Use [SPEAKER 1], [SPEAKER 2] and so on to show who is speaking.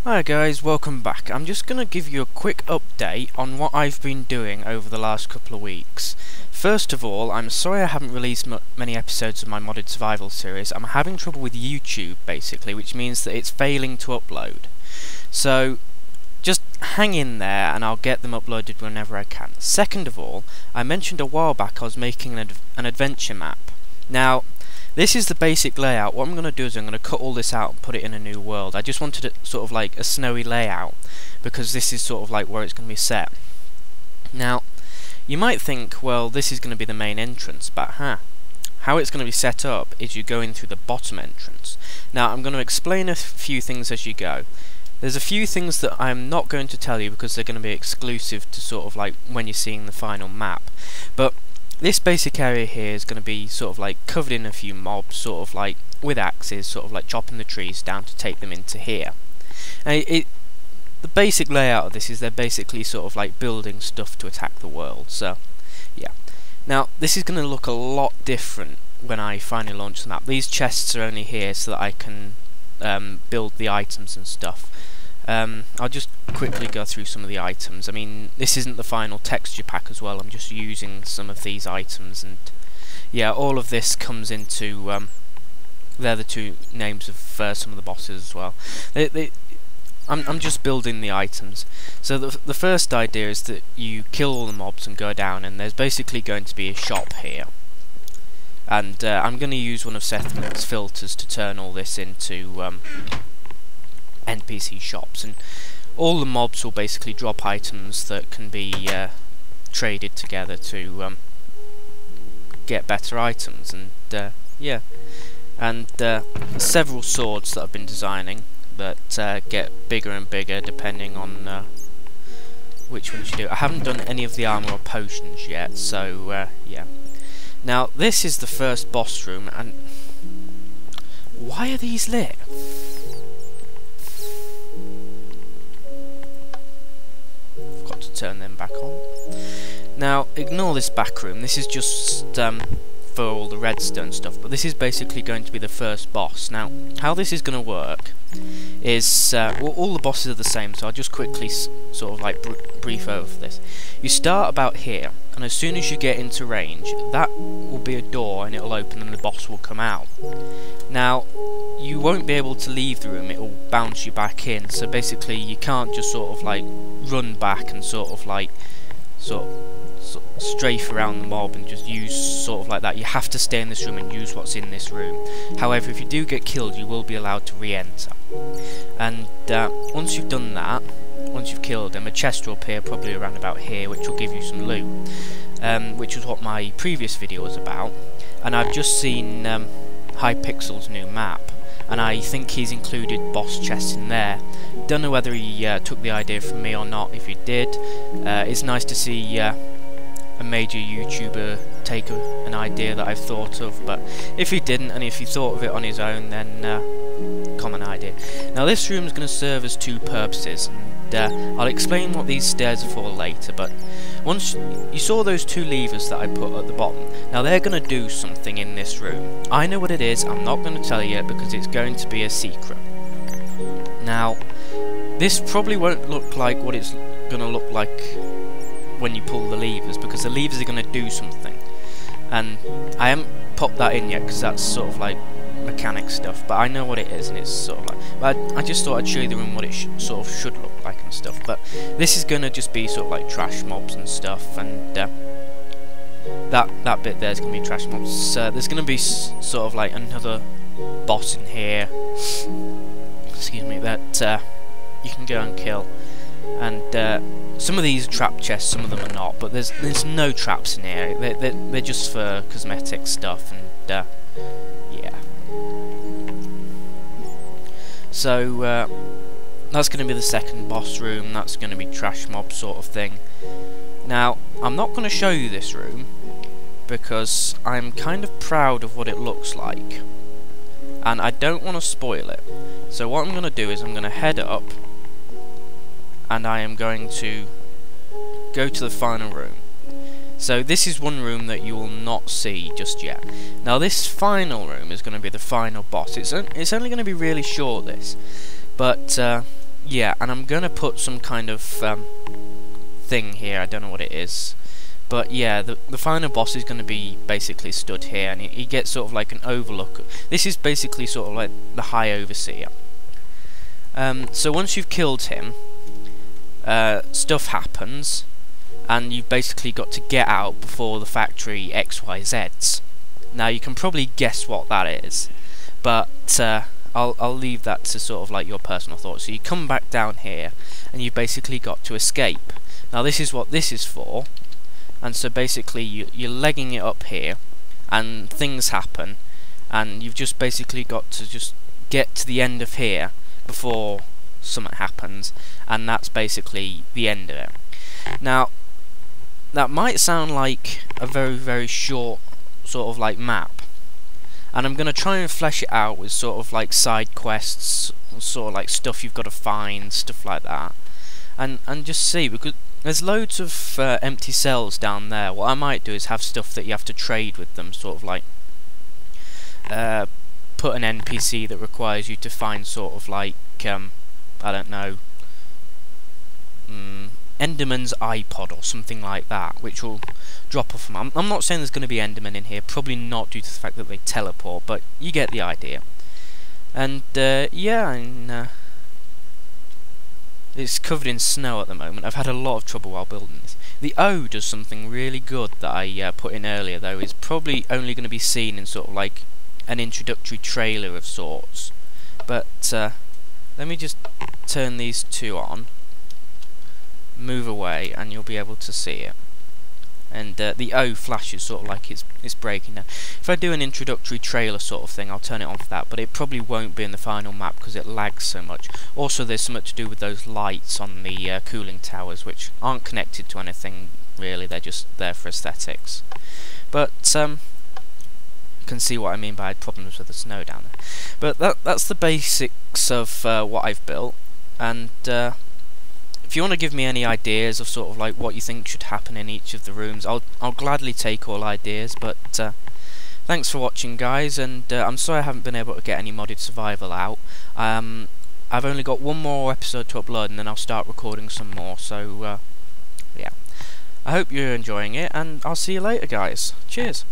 [SPEAKER 1] Hi guys, welcome back. I'm just going to give you a quick update on what I've been doing over the last couple of weeks. First of all, I'm sorry I haven't released many episodes of my modded survival series. I'm having trouble with YouTube basically, which means that it's failing to upload. So just hang in there and I'll get them uploaded whenever I can. Second of all, I mentioned a while back I was making an adventure map. Now, this is the basic layout. What I'm going to do is I'm going to cut all this out and put it in a new world. I just wanted it sort of like a snowy layout because this is sort of like where it's going to be set. Now, you might think, well, this is going to be the main entrance, but how it's going to be set up is you go in through the bottom entrance. Now, I'm going to explain a few things as you go. There's a few things that I'm not going to tell you because they're going to be exclusive to sort of like when you're seeing the final map. But this basic area here is going to be sort of like covered in a few mobs, sort of like with axes, sort of like chopping the trees down to take them into here. And the basic layout of this is they're basically sort of like building stuff to attack the world. So, yeah. Now, this is going to look a lot different when I finally launch the map. These chests are only here so that I can build the items and stuff. I'll just quickly go through some of the items. I mean, this isn't the final texture pack as well, I'm just using some of these items, and yeah, all of this comes into, they're the two names of some of the bosses as well. I'm just building the items. So the first idea is that you kill all the mobs and go down, and there's basically going to be a shop here. And I'm going to use one of Sethman's filters to turn all this into NPC shops, and all the mobs will basically drop items that can be traded together to get better items, and yeah, and several swords that I've been designing that get bigger and bigger depending on which ones you do. I haven't done any of the armor or potions yet, so yeah. Now this is the first boss room, and why are these lit? To turn them back on. Now, ignore this back room. This is just for all the redstone stuff, but this is basically going to be the first boss. Now, how this is going to work is well, all the bosses are the same, so I'll just quickly sort of like brief over this. You start about here, and as soon as you get into range, that will be a door, and it'll open, and the boss will come out. Now, you won't be able to leave the room, it will bounce you back in, so basically you can't just sort of like run back and sort of like strafe around the mob and just use sort of like that. You have to stay in this room and use what's in this room. However, if you do get killed, you will be allowed to re-enter. And once you've done that, once you've killed him, a chest will appear probably around about here, which will give you some loot, which is what my previous video was about. And I've just seen Hypixel's new map, and I think he's included boss chests in there. Don't know whether he took the idea from me or not. If he did, it's nice to see a major YouTuber take an idea that I've thought of, but if he didn't, and if he thought of it on his own, then common idea. Now this room is going to serve as two purposes, and I'll explain what these stairs are for later, but once you saw those two levers that I put at the bottom, now they're going to do something in this room. I know what it is, I'm not going to tell you because it's going to be a secret. Now, this probably won't look like what it's going to look like when you pull the levers, because the levers are going to do something, and I haven't popped that in yet because that's sort of like mechanic stuff, but I know what it is, and it's sort of like, but I just thought I'd show you the room what it sort of should look like and stuff. But this is going to just be sort of like trash mobs and stuff, and that bit there is going to be trash mobs. There's going to be sort of like another boss in here, excuse me, that you can go and kill, and some of these are trap chests, some of them are not, but there's no traps in here. They're just for cosmetic stuff, and yeah. So that's going to be the second boss room. That's going to be trash mob sort of thing. Now, I'm not going to show you this room because I'm kind of proud of what it looks like, and I don't want to spoil it. So what I'm going to do is I'm going to head up, and I am going to go to the final room. So this is one room that you will not see just yet. Now this final room is going to be the final boss. It's only going to be really short, this, but yeah, and I'm gonna put some kind of thing here. I don't know what it is, but yeah, the final boss is gonna be basically stood here, and he gets sort of like an overlook. This is basically sort of like the High Overseer. So once you've killed him, stuff happens, and you've basically got to get out before the factory XYZs. Now you can probably guess what that is, but I'll leave that to sort of like your personal thoughts. So you come back down here, and you've basically got to escape. Now this is what this is for, and so basically you're legging it up here, and things happen, and you've just basically got to just get to the end of here before something happens, and that's basically the end of it. Now that might sound like a very short sort of like map, and I'm going to try and flesh it out with sort of like side quests, sort of like stuff you've got to find, stuff like that, and just see, because there's loads of empty cells down there. What I might do is have stuff that you have to trade with them, sort of like put an NPC that requires you to find sort of like I don't know, Enderman's iPod or something like that, which will drop off them. I'm not saying there's going to be Enderman in here, probably not due to the fact that they teleport, but you get the idea. And yeah, and it's covered in snow at the moment. I've had a lot of trouble while building this. The O does something really good that I put in earlier, though. Is probably only going to be seen in sort of like an introductory trailer of sorts. But let me just turn these two on, move away, and you'll be able to see it. And the O flashes sort of like it's breaking down. If I do an introductory trailer sort of thing, I'll turn it on for that, but it probably won't be in the final map because it lags so much. Also, there's something to do with those lights on the cooling towers, which aren't connected to anything really, they're just there for aesthetics. But you can see what I mean by problems with the snow down there. But that's the basics of what I've built, and if you want to give me any ideas of sort of like what you think should happen in each of the rooms, I'll gladly take all ideas. But thanks for watching, guys, and I'm sorry I haven't been able to get any modded survival out. I've only got one more episode to upload, and then I'll start recording some more. So yeah, I hope you're enjoying it, and I'll see you later, guys. Cheers.